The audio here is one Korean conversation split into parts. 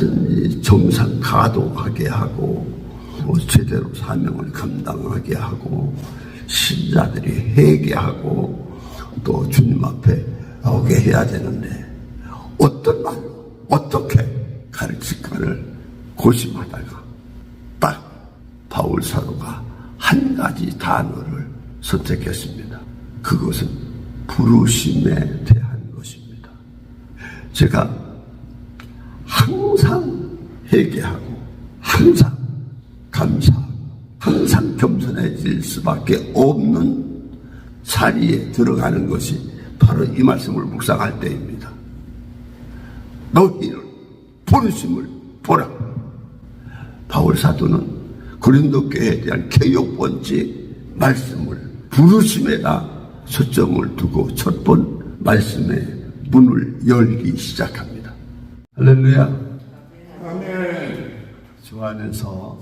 얼마든지 정상 가도하게 하고 제대로 사명을 감당하게 하고 신자들이 회개하고 또 주님 앞에 나오게 해야 되는데 어떤 말로 어떻게 가르칠까를 고심하다가 딱 바울 사도가 한 가지 단어를 선택했습니다. 그것은 부르심에 대한 것입니다. 제가 항상 회개하고 항상 감사하고 항상 겸손해질 수밖에 없는 자리에 들어가는 것이 바로 이 말씀을 묵상할 때입니다. 너희는 부르심을 보라. 바울 사도는 고린도 교회에 대한 개혁번지 말씀을 부르심에다 초점을 두고 첫 번 말씀의 문을 열기 시작합니다. 할렐루야. 아멘. 주 안에서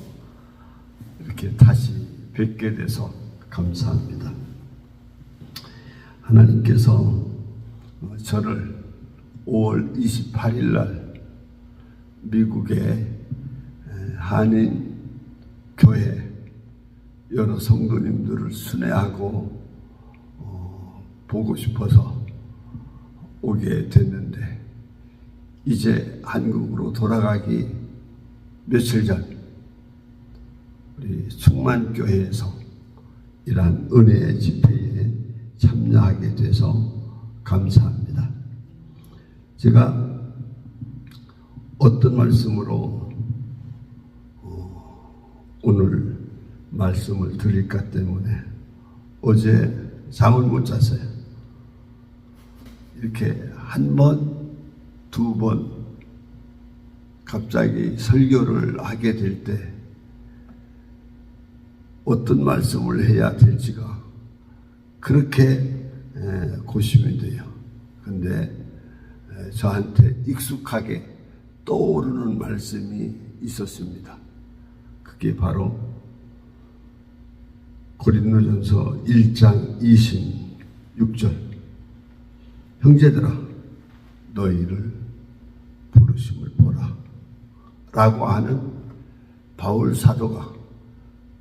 이렇게 다시 뵙게 돼서 감사합니다. 하나님께서 저를 5월 28일 날 미국의 한인 교회 여러 성도님들을 순회하고 보고 싶어서 오게 됐는데 이제 한국으로 돌아가기 며칠 전 우리 충만교회에서 이러한 은혜의 집회에 참여하게 돼서 감사합니다. 제가 어떤 말씀으로 오늘 말씀을 드릴까 때문에 어제 잠을 못 잤어요. 이렇게 한 번, 두 번 갑자기 설교를 하게 될 때 어떤 말씀을 해야 될지가 그렇게 고심이 돼요. 근데 저한테 익숙하게 떠오르는 말씀이 있었습니다. 그게 바로 고린도전서 1장 26절 형제들아 너희를 부르심을 보라 라고 하는 바울 사도가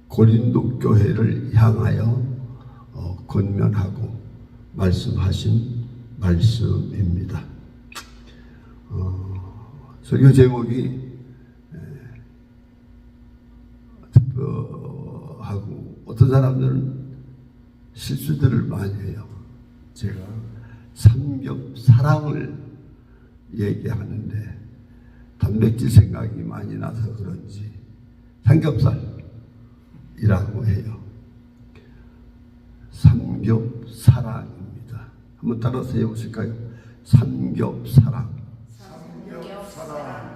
고린도 교회를 향하여 권면하고 말씀하신 말씀입니다. 설교 제목이 하고 어떤 사람들은 실수들을 많이 해요. 제가 삼겹사랑을 얘기하는데 단백질 생각이 많이 나서 그런지 삼겹살이라고 해요. 삼겹사랑입니다. 한번 따라서 해보실까요? 삼겹사랑.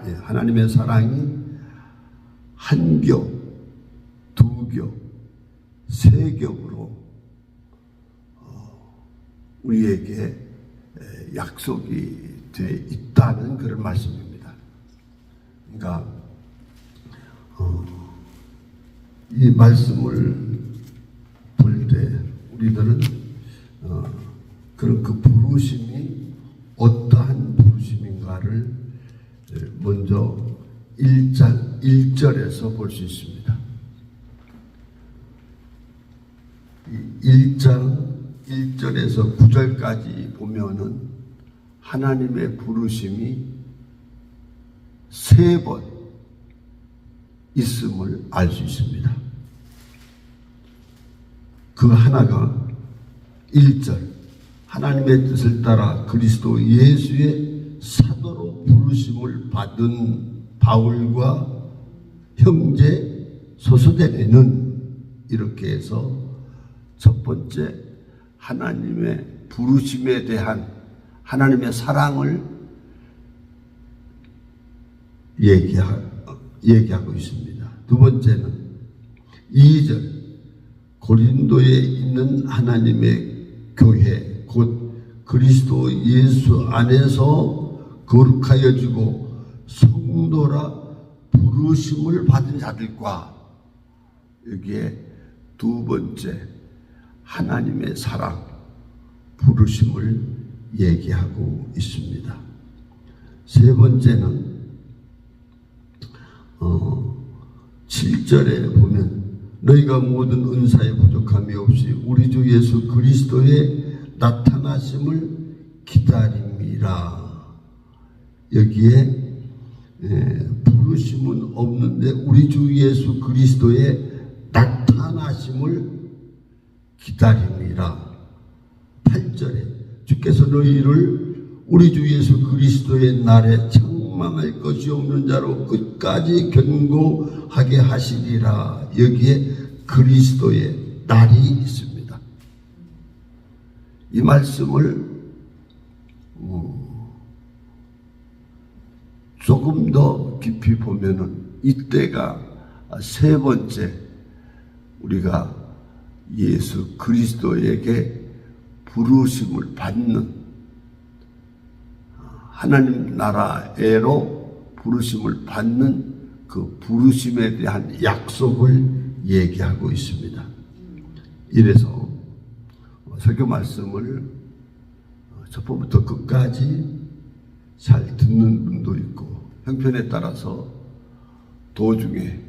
예, 하나님의 사랑이 한 겹, 두 겹, 세 겹으로 우리에게 약속이 돼 있다는 그런 말씀입니다. 그러니까 이 말씀을 볼 때 우리들은 그런 그 부르심이 어떠한 부르심인가를 먼저 1장 1절에서 볼 수 있습니다. 1장 1절에서 9절까지 보면은 하나님의 부르심이 3번 있음을 알 수 있습니다. 그 하나가 1절 하나님의 뜻을 따라 그리스도 예수의 사도로 부르심을 받은 바울과 형제 소서대는 이렇게 해서 첫 번째 하나님의 부르심에 대한 하나님의 사랑을 얘기하고 있습니다. 두 번째는 2절 고린도에 있는 하나님의 교회 곧 그리스도 예수 안에서 거룩하여지고 성도라 부르심을 받은 자들과 여기에 두 번째 하나님의 사랑 부르심을 얘기하고 있습니다. 세 번째는 7절에 보면 너희가 모든 은사에 부족함이 없이 우리 주 예수 그리스도의 나타나심을 기다림이라. 여기에 부르심은 없는데 우리 주 예수 그리스도의 나타나심을 기다림이라. 8절에 주께서 너희를 우리 주 예수 그리스도의 날에 책망할 것이 없는 자로 끝까지 견고하게 하시리라. 여기에 그리스도의 날이 있습니다. 이 말씀을 조금 더 깊이 보면은 이때가 세 번째 우리가 예수 그리스도에게 부르심을 받는, 하나님 나라에로 부르심을 받는 그 부르심에 대한 약속을 얘기하고 있습니다. 이래서 설교 말씀을 첫부터 끝까지 잘 듣는 분도 있고 형편에 따라서 도중에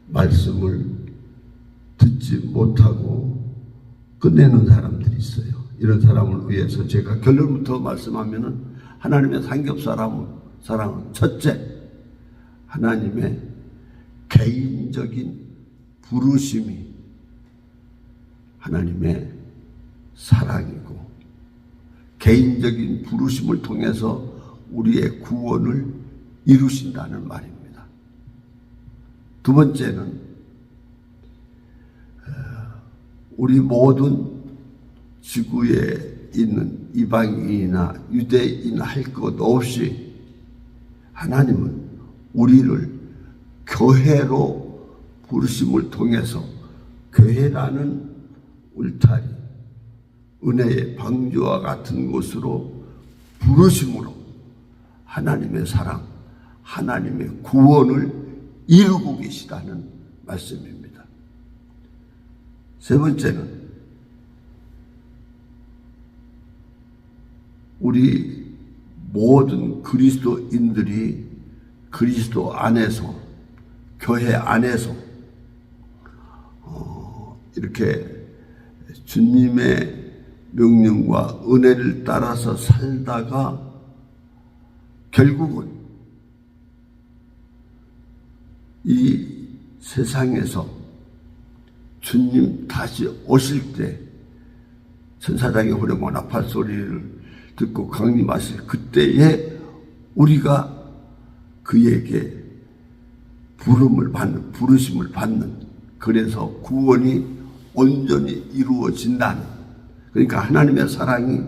말씀을 듣지 못하고 끝내는 사람들이 있어요. 이런 사람을 위해서 제가 결론부터 말씀하면은 하나님의 삼겹살은 첫째, 하나님의 개인적인 부르심이 하나님의 사랑이고, 개인적인 부르심을 통해서 우리의 구원을 이루신다는 말입니다. 두 번째는 우리 모든 지구에 있는 이방인이나 유대인 할 것 없이 하나님은 우리를 교회로 부르심을 통해서, 교회라는 울타리, 은혜의 방주와 같은 곳으로 부르심으로 하나님의 사랑, 하나님의 구원을 이루고 계시다는 말씀입니다. 세 번째는 우리 모든 그리스도인들이 그리스도 안에서, 교회 안에서 이렇게 주님의 명령과 은혜를 따라서 살다가 결국은 이 세상에서 주님 다시 오실 때 천사장의 호령과 나팔 소리를 듣고 강림하실 그때에 우리가 그에게 부르심을 받는, 그래서 구원이 온전히 이루어진다는, 그러니까 하나님의 사랑이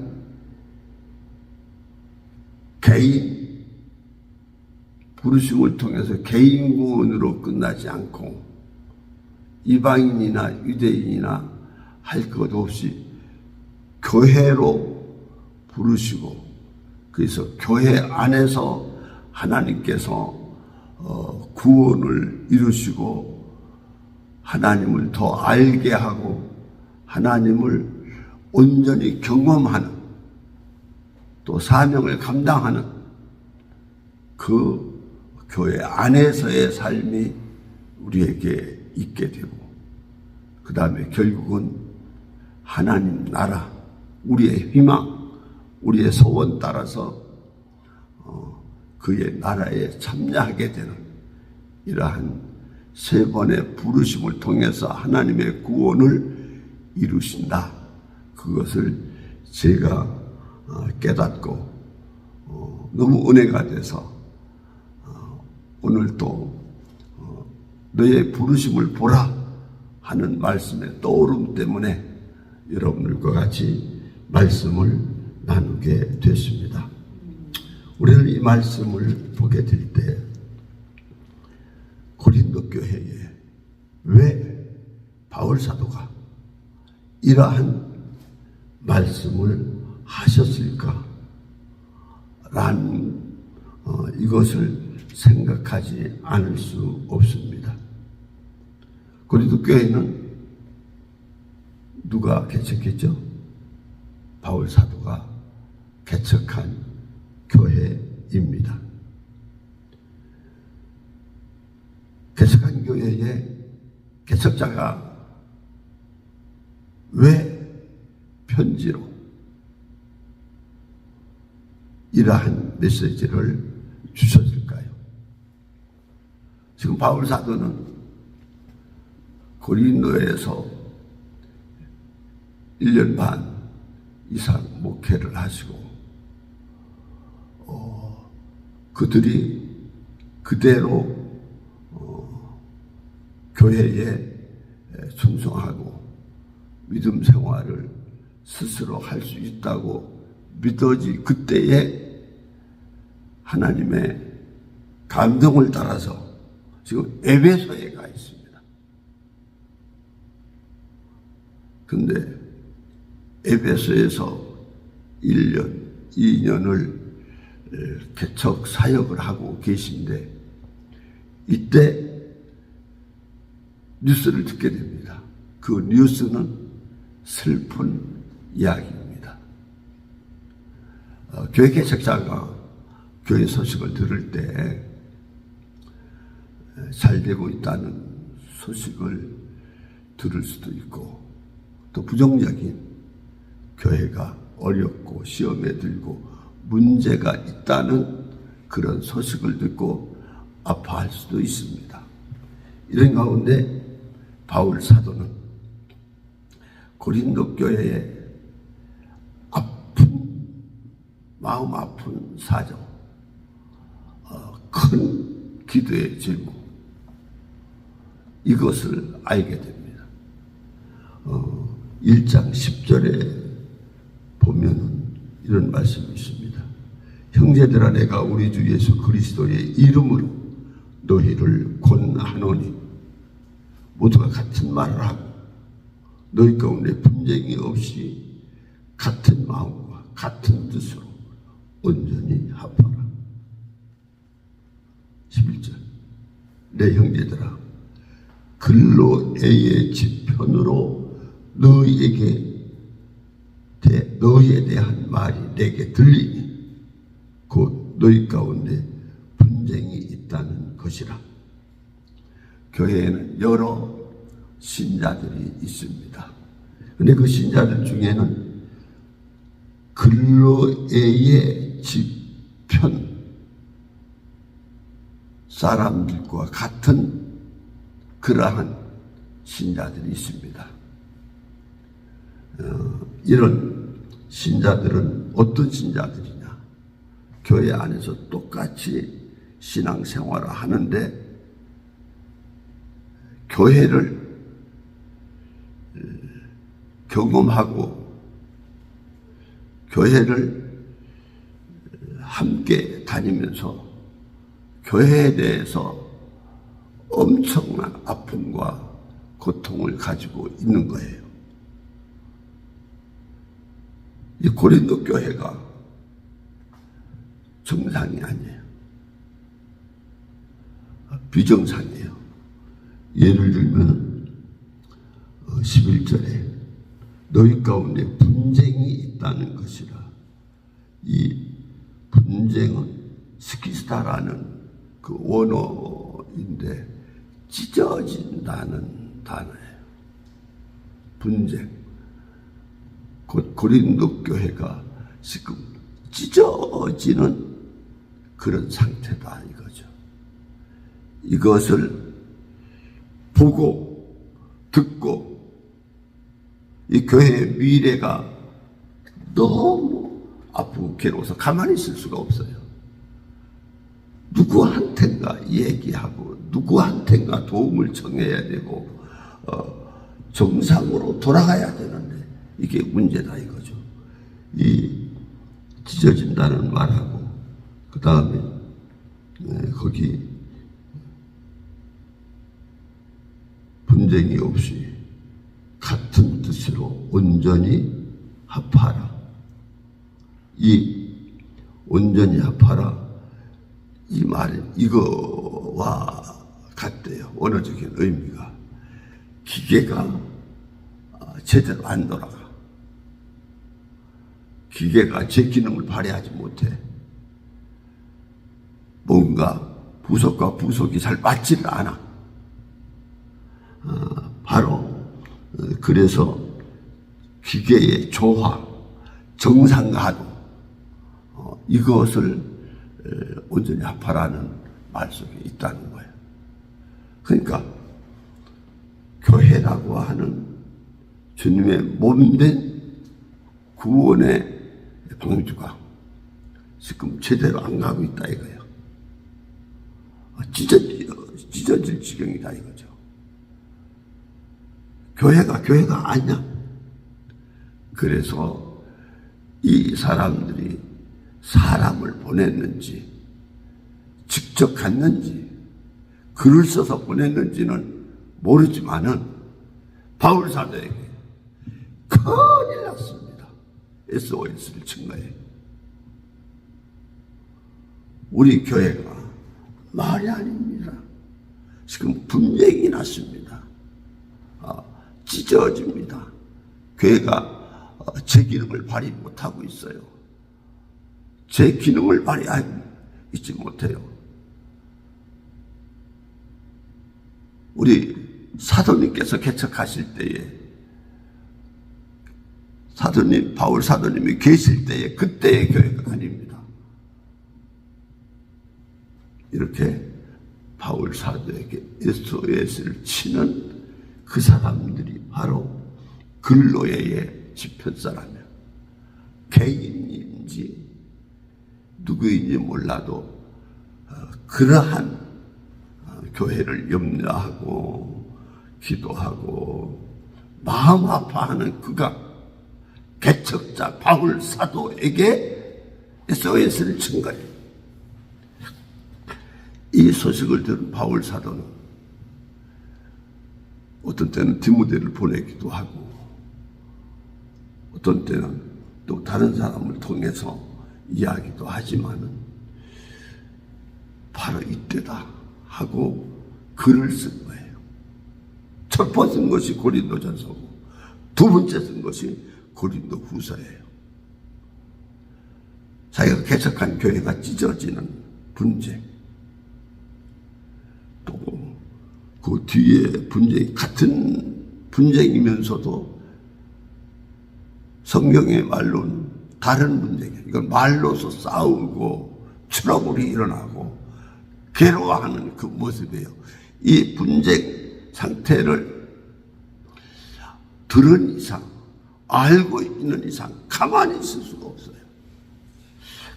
개인 부르심을 통해서 개인 구원으로 끝나지 않고 이방인이나 유대인이나 할 것 없이 교회로 부르시고, 그래서 교회 안에서 하나님께서 구원을 이루시고 하나님을 더 알게 하고 하나님을 온전히 경험하는, 또 사명을 감당하는 그 교회 안에서의 삶이 우리에게 있게 되고, 그 다음에 결국은 하나님 나라, 우리의 희망, 우리의 소원 따라서 그의 나라에 참여하게 되는 이러한 세 번의 부르심을 통해서 하나님의 구원을 이루신다. 그것을 제가 깨닫고 너무 은혜가 돼서 오늘 또 너의 부르심을 보라 하는 말씀의 떠오름 때문에 여러분들과 같이 말씀을 나누게 됐습니다. 우리는 이 말씀을 보게 될 때 고린도 교회에 왜 바울 사도가 이러한 말씀을 하셨을까? 라는 이것을 생각하지 않을 수 없습니다. 고린도 교회는 누가 개척했죠? 바울 사도가 개척한 교회입니다. 개척한 교회의 개척자가 왜 편지로 이러한 메시지를 주셨을까요? 지금 바울 사도는 고린도에서 1년 반 이상 목회를 하시고 그들이 그대로 교회에 충성하고 믿음 생활을 스스로 할 수 있다고 믿어지 그때에 하나님의 감동을 따라서 지금 에베소에 가 있습니다. 근데 에베소에서 1년, 2년을 개척 사역을 하고 계신데 이때 뉴스를 듣게 됩니다. 그 뉴스는 슬픈 이야기입니다. 교회 개척자가 교회 소식을 들을 때 잘 되고 있다는 소식을 들을 수도 있고 또 부정적인 교회가 어렵고 시험에 들고 문제가 있다는 그런 소식을 듣고 아파할 수도 있습니다. 이런 가운데 바울 사도는 고린도 교회의 마음 아픈 사정, 큰 기도의 제목, 이것을 알게 됩니다. 1장 10절에 보면은 이런 말씀이 있습니다. 형제들아, 내가 우리 주 예수 그리스도의 이름으로 너희를 권하노니 모두가 같은 말을 하고 너희 가운데 분쟁이 없이 같은 마음과 같은 뜻으로 온전히 합하라. 11절, 내 형제들아, 글로에의 지편으로 너희에 대한 말이 내게 들리니 곧 너희 가운데 분쟁이 있다는 것이라. 교회에는 여러 신자들이 있습니다. 그런데 그 신자들 중에는 글로에의 지편 사람들과 같은 그러한 신자들이 있습니다. 이런 신자들은 어떤 신자들이냐? 교회 안에서 똑같이 신앙생활을 하는데 교회를 경험하고 교회를 함께 다니면서 교회에 대해서 엄청난 아픔과 고통을 가지고 있는 거예요. 이 고린도 교회가 정상이 아니에요. 비정상이에요. 예를 들면 11절에 너희 가운데 분쟁이 있다는 것이라. 이 분쟁은 스키스타라는 그 원어인데 찢어진다는 단어예요. 분쟁. 곧 고린도 교회가 지금 찢어지는 그런 상태다 이거죠. 이것을 보고 듣고 이 교회의 미래가 너무 아프고 괴로워서 가만히 있을 수가 없어요. 누구한텐가 얘기하고 누구한텐가 도움을 청해야 되고 정상으로 돌아가야 되는데 이게 문제다 이거죠. 이 찢어진다는 말하고 그 다음에 거기 분쟁이 없이 같은 뜻으로 온전히 합하라. 이 온전히 합하라 이 말은 이거와 같대요. 원어적인 의미가 기계가 제대로 안 돌아가. 기계가 제 기능을 발휘하지 못해. 뭔가 부속과 부속이 잘 맞지를 않아. 바로 그래서 기계의 조화, 정상가도 이것을 온전히 합하라는 말씀이 있다는 거예요. 그러니까 교회라고 하는 주님의 몸된 구원의 방주가 지금 제대로 안 가고 있다 이거예요. 찢어질 지경이다 이거죠. 교회가 아니야. 그래서 이 사람들이 사람을 보냈는지 직접 갔는지 글을 써서 보냈는지는 모르지만은 바울 사도에게 큰일 났습니다. SOS를 친 거예요. 우리 교회가 말이 아닙니다. 지금 분쟁이 났습니다. 찢어집니다. 교회가 제 기능을 발휘 못하고 있어요. 제 기능을 발휘하지 못해요. 우리 사도님께서 개척하실 때에 바울 사도님이 계실 때에 그때의 교회가 아닙니다. 이렇게 바울 사도에게 SOS를 치는 그 사람들이 바로 근로회의 집현사라며 개인인지 누구인지 몰라도 그러한 교회를 염려하고 기도하고 마음 아파하는 그가 개척자 바울 사도에게 SOS를 친 거예요. 이 소식을 들은 바울 사도는 어떤 때는 디모데를 보내기도 하고 어떤 때는 또 다른 사람을 통해서 이야기도 하지만은 바로 이때다 하고 글을 쓴 거예요. 첫 번 쓴 것이 고린도전서고 두 번째 쓴 것이 고린도 후서예요. 자기가 개척한 교회가 찢어지는 분쟁, 또 그 뒤에 분쟁이 같은 분쟁이면서도 성경의 말로는 다른 분쟁이에요. 이건 말로서 싸우고 트러블이 일어나고 괴로워하는 그 모습이에요. 이 분쟁 상태를 들은 이상, 알고 있는 이상 가만히 있을 수가 없어요.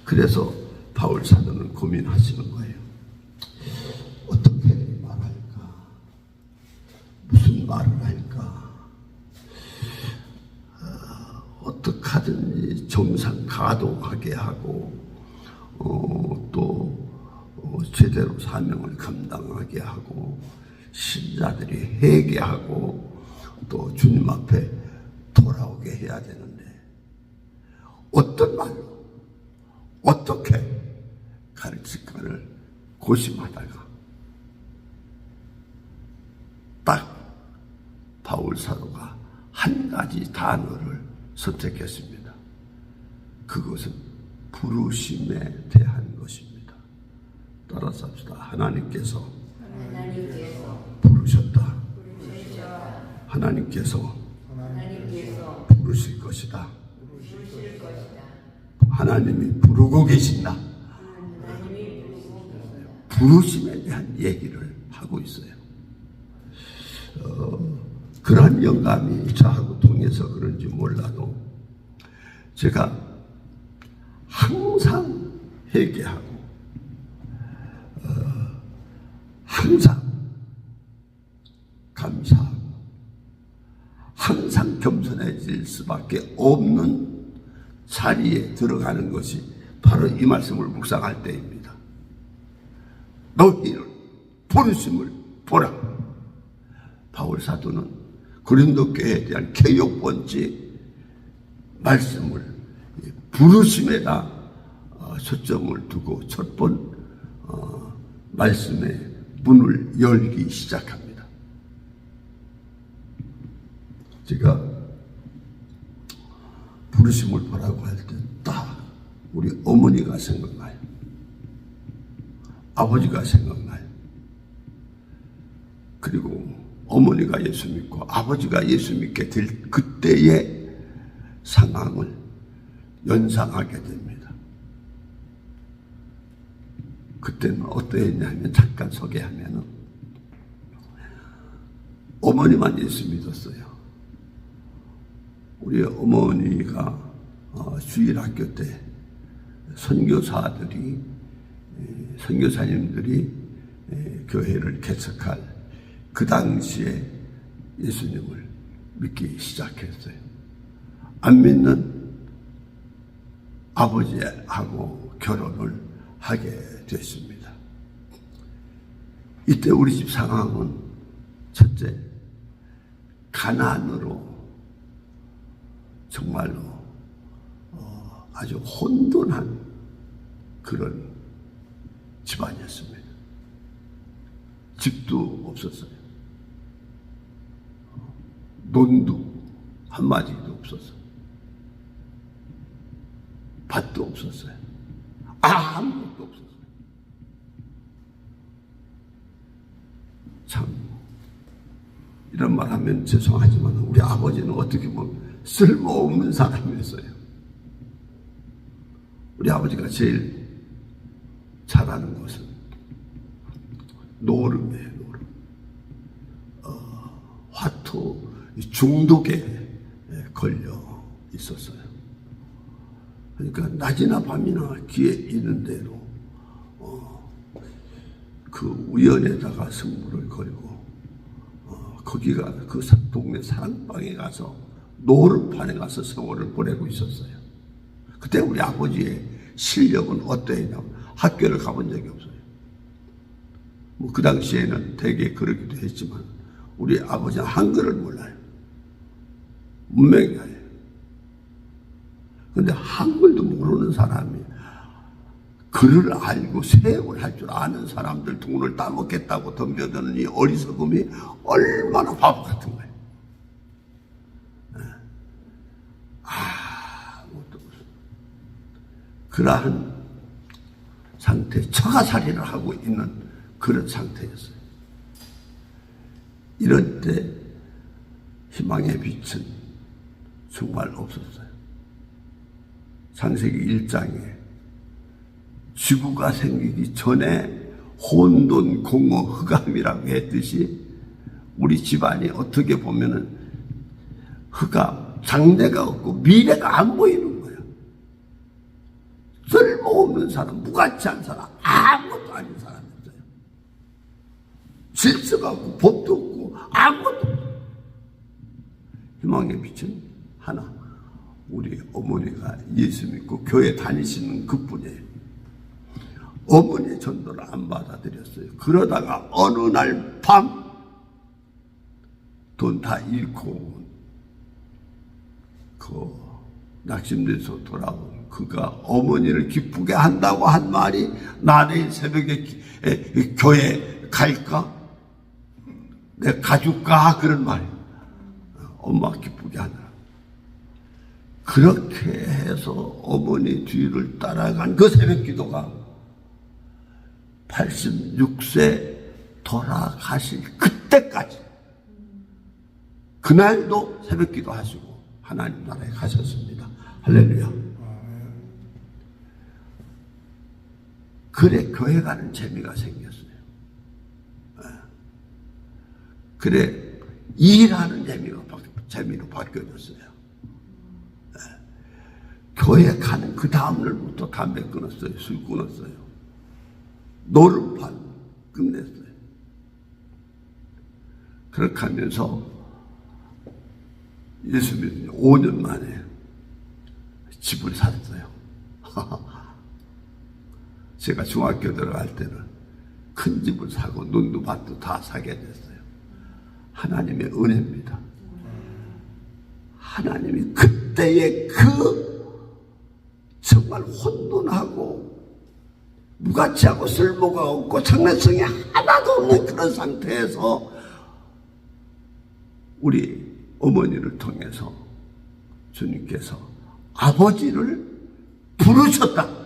그래서 바울 사도는 고민하시는 거예요. 어떻게 말할까? 무슨 말을 할까? 어떻게 하든지 정상 가동하게 하고 또 제대로 사명을 감당하게 하고 신자들이 회개하고 또 주님 앞에 돌아오게 해야 되는데 어떤 말로 어떻게 가르칠까를 고심하다가 딱 바울 사도가 한 가지 단어를 선택했습니다. 그것은 부르심에 대한 것입니다. 따라서 합시다. 하나님께서 부르셨다. 하나님께서 부르실 것이다. 하나님이 부르고 계신다. 부르심에 대한 얘기를 하고 있어요. 그러한 영감이 저하고 통해서 그런지 몰라도 제가 항상 회개하고 항상 감사하고 항상 겸손해질 수밖에 없는 자리에 들어가는 것이 바로 이 말씀을 묵상할 때입니다. 너희는 부르심을 보라. 바울 사도는 고린도 교회에 대한 개혁번지 말씀을 부르심에다 초점을 두고 첫 번 말씀의 문을 열기 시작합니다. 제가 부르심을 보라고 할 때 딱 우리 어머니가 생각나요. 아버지가 생각나요. 그리고 어머니가 예수 믿고 아버지가 예수 믿게 될 그때의 상황을 연상하게 됩니다. 그때는 어떠했냐면, 잠깐 소개하면은, 어머니만 예수 믿었어요. 우리 어머니가 주일학교 때 선교사님들이 교회를 개척할 그 당시에 예수님을 믿기 시작했어요. 안 믿는 아버지하고 결혼을 하게 됐습니다. 이때 우리 집 상황은 첫째, 가난으로 정말로 아주 혼돈한 그런 집안이었습니다. 집도 없었어요. 논도 한마디도 없었어요. 밭도 없었어요. 아무것도 없었어요. 참, 이런 말 하면 죄송하지만 우리 아버지는 어떻게 보면 쓸모없는 사람이었어요. 우리 아버지가 제일 잘하는 것은 노름이에요, 노름. 화투 중독에 걸려 있었어요. 그러니까 낮이나 밤이나 기회 있는 대로 그 우연에다가 승부를 걸고 거기가 그 동네 사랑방에 가서 노름판에 가서 세월을 보내고 있었어요. 그때 우리 아버지의 실력은 어떠했냐면 학교를 가본 적이 없어요. 뭐 그 당시에는 되게 그러기도 했지만 우리 아버지는 한글을 몰라요. 문맹이 아니에요. 근데 한글도 모르는 사람이 글을 알고 세역을 할 줄 아는 사람들 돈을 따먹겠다고 덤벼드는 이 어리석음이 얼마나 바보 같은 거예요. 아무것도 없어요. 그러한 상태, 처가살이를 하고 있는 그런 상태였어요. 이럴 때 희망의 빛은 정말 없었어요. 창세기 1장에 지구가 생기기 전에 혼돈, 공허, 흑암이라고 했듯이 우리 집안이 어떻게 보면은 흑암, 장래가 없고 미래가 안 보이는 거예요. 쓸모없는 사람, 무가치한 사람, 아무것도 아닌 사람이었어요. 질서가 없고 법도 없고 아무것도 없어요. 희망의 빛은 하나, 우리 어머니가 예수 믿고 교회 다니시는 그뿐이에요. 어머니의 전도를 안 받아들였어요. 그러다가 어느 날 밤 돈 다 잃고 그 낙심돼서 돌아온 그가 어머니를 기쁘게 한다고 한 말이 나 내일 새벽에 교회 갈까? 내 가줄까? 그런 말이에요. 엄마 기쁘게 하느라. 그렇게 해서 어머니 뒤를 따라간 그 새벽 기도가 86세 돌아가실 그때까지 그날도 새벽 기도 하시고 하나님 나라에 가셨습니다. 할렐루야. 그래 교회 가는 재미가 생겼어요. 그래 일하는 재미로 바뀌어졌어요. 교회 가는 그 다음날부터 담배 끊었어요. 술 끊었어요. 노름판 끝냈어요. 그렇게 하면서 예수 믿는 5년 만에 집을 샀어요. 제가 중학교 들어갈 때는 큰 집을 사고 눈도 밭도 다 사게 됐어요. 하나님의 은혜입니다. 하나님이 그때의 그 정말 혼돈하고 무가치하고 쓸모가 없고 장래성이 하나도 없는 그런 상태에서 우리 어머니를 통해서 주님께서 아버지를 부르셨다.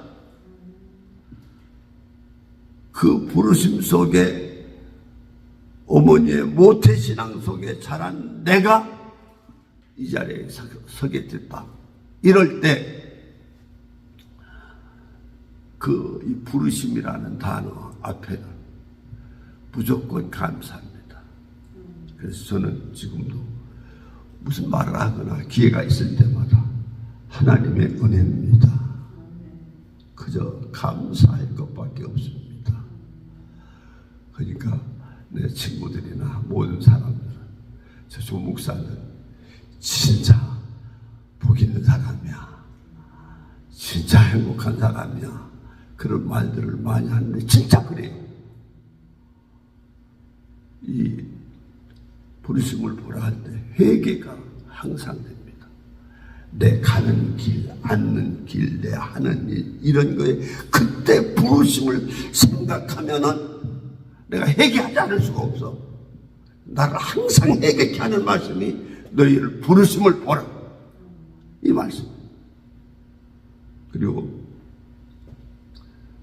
그 부르심 속에 어머니의 모태신앙 속에 자란 내가 이 자리에 서게 됐다. 이럴 때 이 부르심이라는 단어 앞에는 무조건 감사합니다. 그래서 저는 지금도 무슨 말을 하거나 기회가 있을 때마다 하나님의 은혜입니다. 그저 감사할 것밖에 없습니다. 그러니까 내 친구들이나 모든 사람들은 저 조목사는 진짜 복 있는 사람이야. 진짜 행복한 사람이야. 그런 말들을 많이 하는데 진짜 그래요. 이 부르심을 보라 할 때 회개가 항상 됩니다. 내 가는 길, 앉는 길, 내 하는 일 이런 거에 그때 부르심을 생각하면은 내가 회개하지 않을 수가 없어. 나를 항상 회개케 하는 말씀이 너희를 부르심을 보라. 이 말씀. 그리고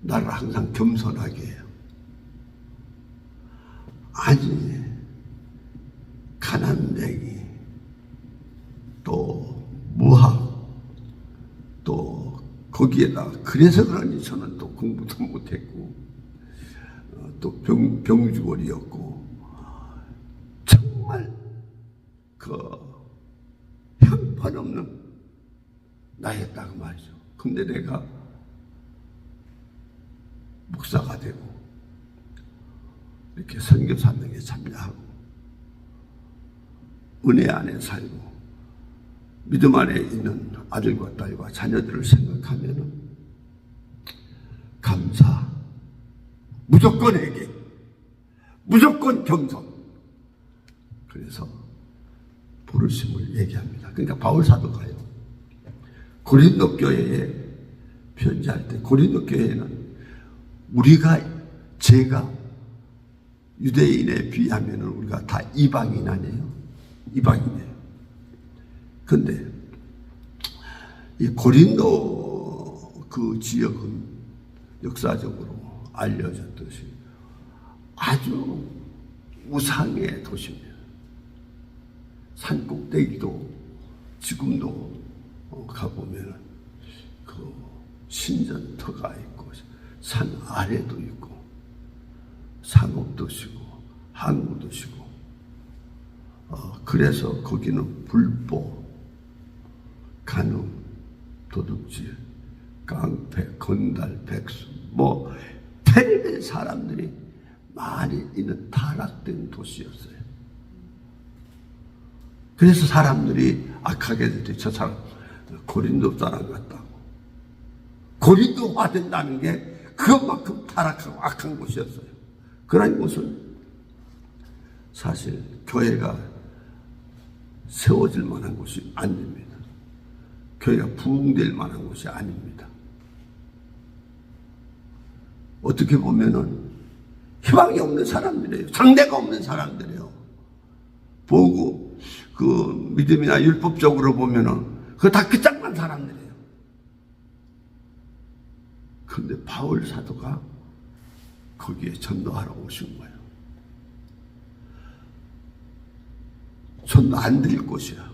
나를 항상 겸손하게 해요. 아니, 가난뱅이, 또 무학, 또 거기에다 그래서 그런지 저는 또 공부도 못했고 또 병주거리였고 정말 그 형편없는 나였다고 말이죠. 근데 내가 목사가 되고 이렇게 선교 사명에 참여하고 은혜 안에 살고 믿음 안에 있는 아들과 딸과 자녀들을 생각하면은 감사, 무조건 회개, 무조건 겸손. 그래서 부르심을 얘기합니다. 그러니까 바울 사도가요, 고린도 교회에 편지할 때 고린도 교회는 제가 유대인에 비하면 우리가 다 이방인 아니에요? 이방인이에요. 근데 이 고린도 그 지역은 역사적으로 알려졌듯이 아주 우상의 도시입니다. 산 꼭대기도 지금도 가보면 그 신전터가 있고 산 아래도 있고 상업도 시고 항구도 시고 그래서 거기는 불법, 간음, 도둑질, 깡패, 건달, 백수 뭐 별별 사람들이 많이 있는 타락된 도시였어요. 그래서 사람들이 악하게 될 때 저 사람 고린도 사람 같다고. 고린도화 된다는 게 그것만큼 타락하고 악한 곳이었어요. 그런 곳은 사실 교회가 세워질 만한 곳이 아닙니다. 교회가 부흥될 만한 곳이 아닙니다. 어떻게 보면은 희망이 없는 사람들이에요. 상대가 없는 사람들이에요. 보고 그 믿음이나 율법적으로 보면은 그거 다 끝장난 사람들이에요. 그런데 바울 사도가 거기에 전도하러 오신 거예요. 전도 안 드릴 곳이야.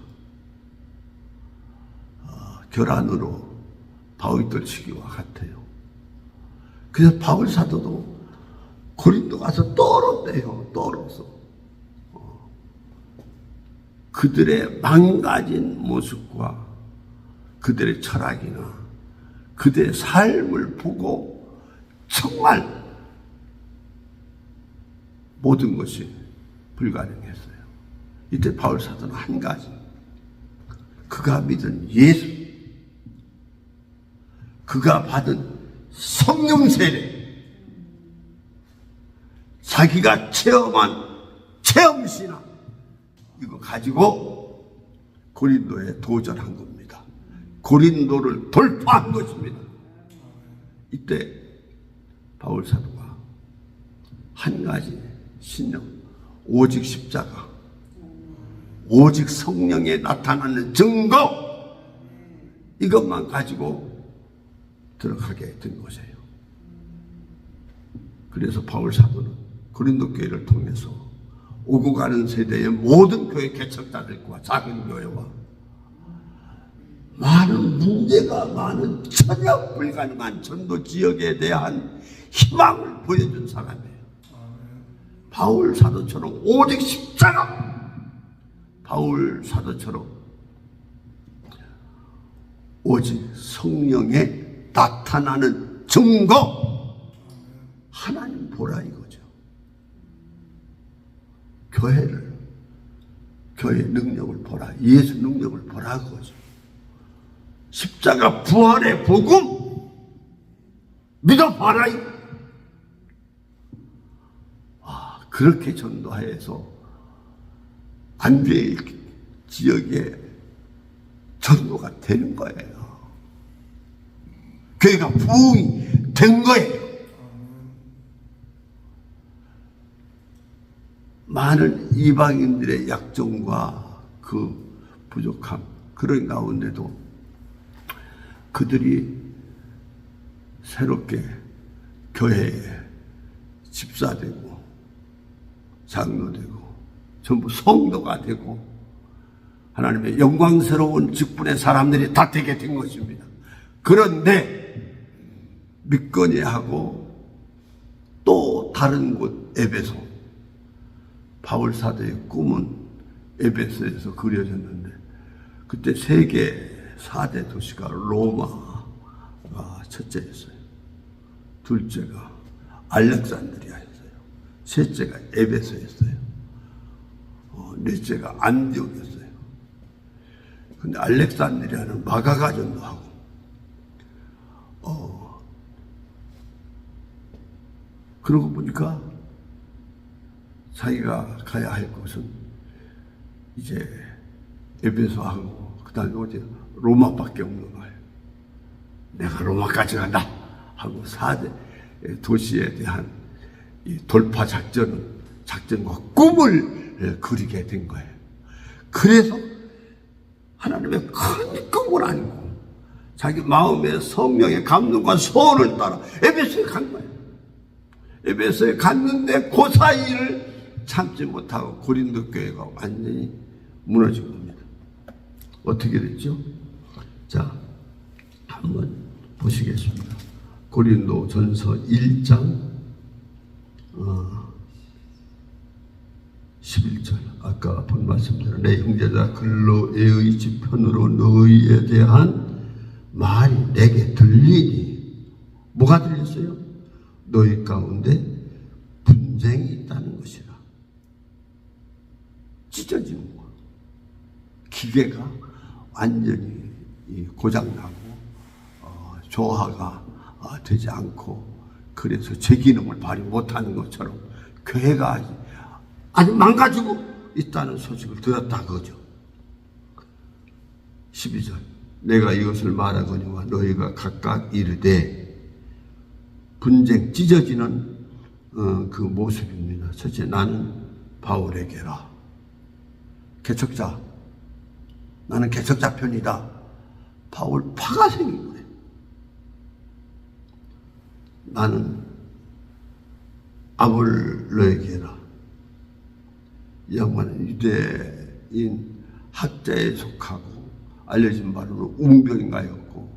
결안으로 바위 떨치기와 같아요. 그래서 바울 사도도 고린도 가서 떨었대요. 떨어서 그들의 망가진 모습과 그들의 철학이나 그들의 삶을 보고 정말 모든 것이 불가능했어요. 이때 바울 사도는 한 가지, 그가 믿은 예수, 그가 받은 성령 세례, 자기가 체험한 체험신앙, 이거 가지고 고린도에 도전한 겁니다. 고린도를 돌파한 것입니다. 이때 바울 사도가 한 가지 신념, 오직 십자가, 오직 성령에 나타나는 증거, 이것만 가지고 들어가게 된 것이에요. 그래서 바울 사도는 고린도 교회를 통해서 오고 가는 세대의 모든 교회 개척자들과 작은 교회와 많은 문제가 많은 전혀 불가능한 전도 지역에 대한 희망을 보여준 사람이에요. 바울 사도처럼 오직 십자가, 바울 사도처럼 오직 성령에 나타나는 증거, 하나님 보라 이거죠. 교회의 능력을 보라, 예수 능력을 보라 그거죠. 십자가 부활의 복음 믿어봐라. 그렇게 전도하여서 안배일 지역에 전도가 되는 거예요. 교회가 부흥이 된 거예요. 많은 이방인들의 약점과 그 부족함, 그런 가운데도 그들이 새롭게 교회에 집사되고 장로되고 전부 성도가 되고 하나님의 영광스러운 직분의 사람들이 다 되게 된 것입니다. 그런데 믿거니하고 또 다른 곳 에베소, 바울 사도의 꿈은 에베소에서 그려졌는데 그때 세계 4대 도시가 로마가 첫째였어요. 둘째가 알렉산드리아였어요. 셋째가 에베소였어요. 넷째가 안디옥이었어요. 근데 알렉산드리아는 마가가 전도하고 그러고 보니까 자기가 가야 할 곳은 이제 에베소하고 그 다음에 어디 로마밖에 없는 거예요. 내가 로마까지 간다 하고 4대 도시에 대한 이 돌파 작전과 꿈을 그리게 된 거예요. 그래서 하나님의 큰 꿈을 안고 자기 마음의 성령의 감동과 소원을 따라 에베소에 간 거예요. 에베소에 갔는데 그 사이를 참지 못하고 고린도 교회가 완전히 무너진 겁니다. 어떻게 됐죠? 자, 한번 보시겠습니다. 고린도 전서 1장 11절. 아까 본 말씀대로 내 형제자 글로에의 지편으로 너희에 대한 말이 내게 들리니 뭐가 들렸어요? 너희 가운데 분쟁이 있다는 것이라. 찢어지는 거. 기계가 완전히 고장나고 조화가 되지 않고 그래서 제 기능을 발휘 못하는 것처럼 교회가 아주 망가지고 있다는 소식을 들었다 그거죠. 12절. 내가 이것을 말하거니와 너희가 각각 이르되 분쟁 찢어지는 그 모습입니다. 첫째, 나는 바울에게라. 개척자. 나는 개척자 편이다. 바울 파가 생긴 거예요. 나는 아볼로에게라. 이 양반은 유대인 학자에 속하고 알려진 바로는 웅변가였고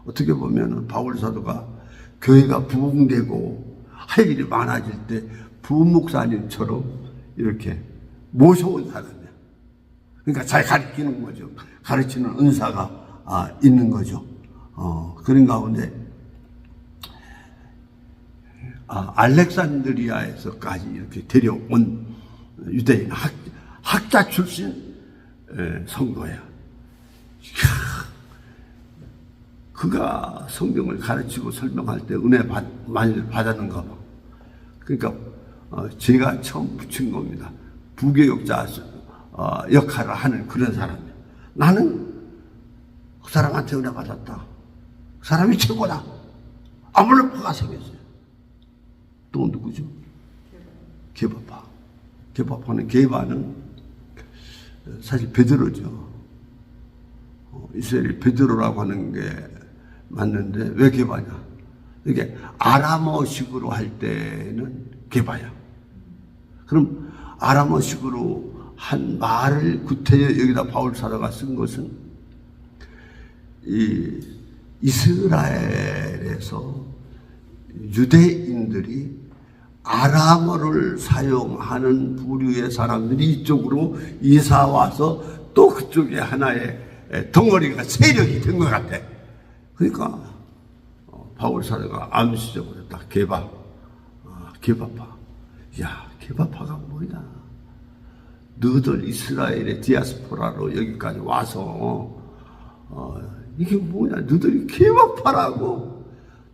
어떻게 보면 바울 사도가 교회가 부흥되고 할 일이 많아질 때 부목사님처럼 이렇게 모셔온 사람이야. 그러니까 잘 가르치는 거죠. 가르치는 은사가 있는 거죠. 그런 가운데 알렉산드리아에서까지 이렇게 데려온 유대인 학자 출신 성도야. 그가 성경을 가르치고 설명할 때 은혜 많이 받았는가 봐. 그러니까 제가 처음 붙인 겁니다. 부교육자 역할을 하는 그런 사람이야. 나는 그 사람한테 은혜 받았다. 그 사람이 최고다. 아볼로파가 생겼어요. 또 누구죠? 게바파. 게바파는 게바는 사실 베드로죠. 이스라엘이 베드로라고 하는 게 맞는데 왜 게바냐? 이게 아람어식으로 할 때는 게바야. 그럼 아람어식으로 한 말을 구태여 여기다 바울 사도가 쓴 것은 이 이스라엘에서 유대인들이 아람어를 사용하는 부류의 사람들이 이쪽으로 이사 와서 또 그쪽에 하나의 덩어리가 세력이 된 것 같아. 그러니까 바울 사도가 암시적으로 딱 게바파. 야, 게바파가 뭐냐? 너들 이스라엘의 디아스포라로 여기까지 와서 이게 뭐냐? 너들이 게바파라고.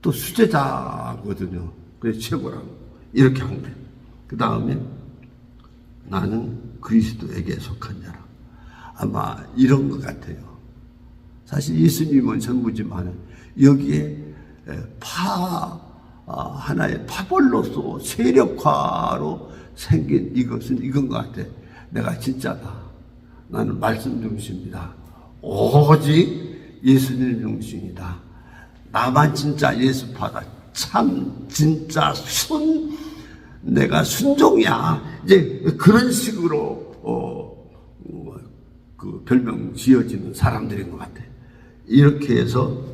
또 수제자거든요. 그래서 최고라고. 이렇게 한 거예요. 그 다음에 나는 그리스도에게 속한 자라. 아마 이런 것 같아요. 사실 예수님은 전부지만 여기에 하나의 파벌로서 세력화로 생긴 이것은 이건 것 같아. 내가 진짜다. 나는 말씀 중심이다. 오직 예수님 중심이다. 나만 진짜 예수파다. 참 진짜 내가 순종이야. 이제 그런 식으로 그 별명 지어지는 사람들인 것 같아. 이렇게 해서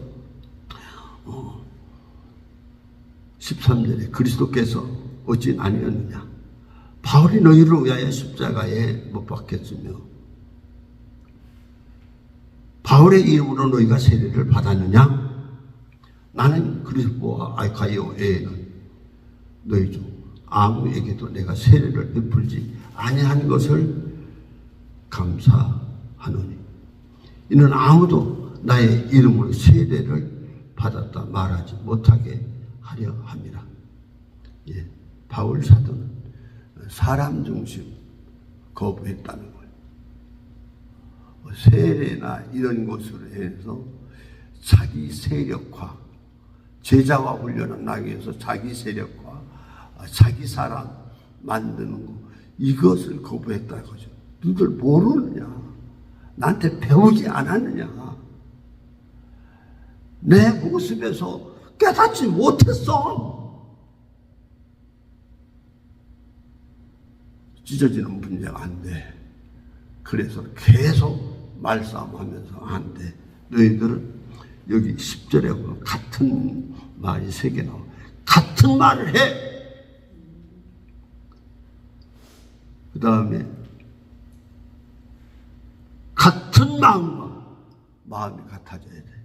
13절에 그리스도께서 어찌 아니었느냐? 바울이 너희를 위하여 십자가에 못 박혔으며 바울의 이름으로 너희가 세례를 받았느냐? 나는 그리스도와 아가이오 외에는 너희 중 아무에게도 내가 세례를 베풀지 아니한 것을 감사하노니 이는 아무도 나의 이름으로 세례를 받았다 말하지 못하게 하려 함이라. 예, 바울 사도는 사람 중심 거부했다는 거예요. 세례나 이런 것으로 해서 자기 세력화, 제자와 훈련을 나기 위해서 자기 세력화, 자기 사람 만드는 거, 이것을 거부했다는 거죠. 너희들 모르느냐? 나한테 배우지 않았느냐? 내 모습에서 깨닫지 못했어. 찢어지는 문제가 안 돼. 그래서 계속 말싸움하면서 안 돼. 너희들은 여기 10절에 같은 말이 3개 나와. 같은 말을 해. 그 다음에 같은 마음이 같아져야 돼.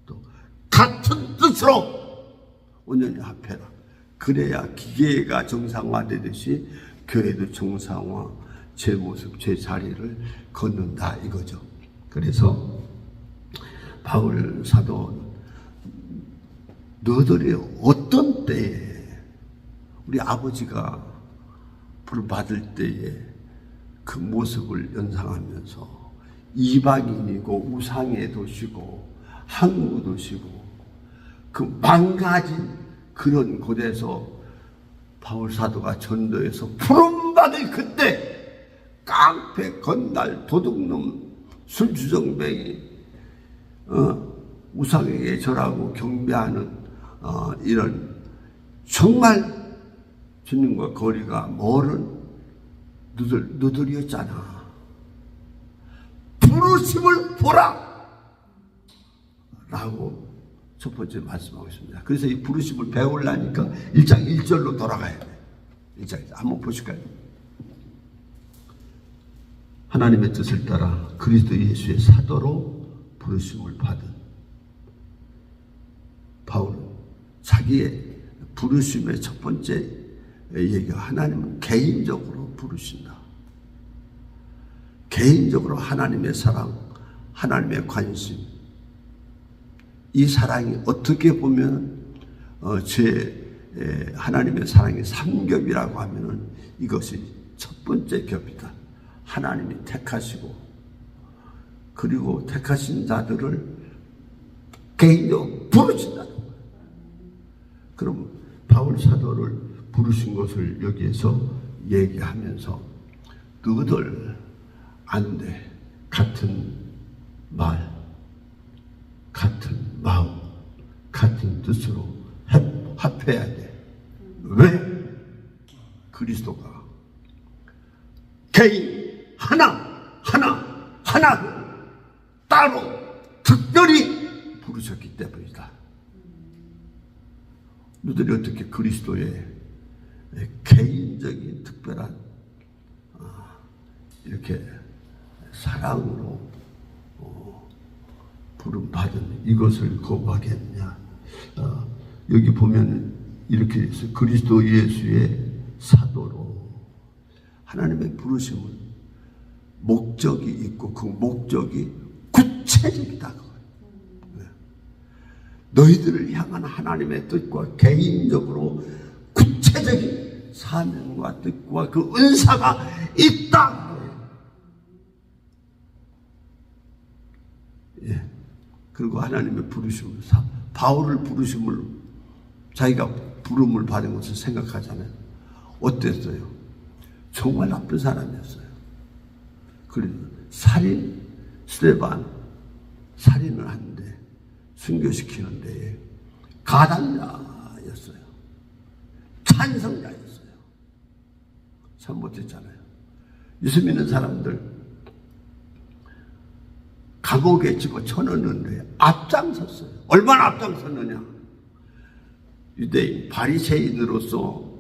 또 같은 뜻으로 온전히 합해라. 그래야 기계가 정상화되듯이 교회도 정상화, 제 모습, 제 자리를 걷는다 이거죠. 그래서 바울 사도 너희들이 어떤 때에 우리 아버지가 불 받을 때에 그 모습을 연상하면서 이방인이고 우상의 도시고 항구 도시고 그 망가진 그런 곳에서 바울 사도가 전도해서 부름받을 그때 깡패, 건달, 도둑놈, 술주정뱅이 우상에게 절하고 경배하는 이런 정말 주님과 거리가 멀은 너들이었잖아. 부르심을 보라! 라고 첫 번째 말씀하고 있습니다. 그래서 이 부르심을 배우려니까 1장 1절로 돌아가야 돼. 1장 1절. 한번 보실까요? 하나님의 뜻을 따라 그리스도 예수의 사도로 부르심을 받은 바울은 자기의 부르심의 첫 번째 얘기가 하나님은 개인적으로 부르신다. 개인적으로 하나님의 사랑, 하나님의 관심, 이 사랑이 어떻게 보면 하나님의 사랑의 3겹이라고 하면은 이것이 첫 번째 겹이다. 하나님이 택하시고 그리고 택하신 자들을 개인적으로 부르신다는 거예요. 그럼 바울 사도를 부르신 것을 여기에서 얘기하면서 너희들 안 돼. 같은 말, 같은 마음, 같은 뜻으로 합해야 돼. 왜? 그리스도가 개인 하나 따로 특별히 부르셨기 때문이다. 너희들이 어떻게 그리스도의 개인적인 특별한 이렇게 사랑으로 부름받은 이것을 거부하겠느냐. 여기 보면 이렇게 있어요. 그리스도 예수의 사도로. 하나님의 부르심은 목적이 있고 그 목적이 구체적이다. 너희들을 향한 하나님의 뜻과 개인적으로 구체적인 사명과 뜻과 그 은사가 있다. 예. 그리고 하나님의 부르심을, 바울을 부르심을, 자기가 부름을 받은 것을 생각하잖아요. 어땠어요? 정말 나쁜 사람이었어요. 그리고 살인, 스데반, 살인을 하는데, 순교시키는데 가담자였어요. 찬성자였어요. 참 못했잖아요. 예수 믿는 사람들 감옥에 집어쳐넣는데 앞장섰어요. 얼마나 앞장섰느냐. 유대인 바리새인으로서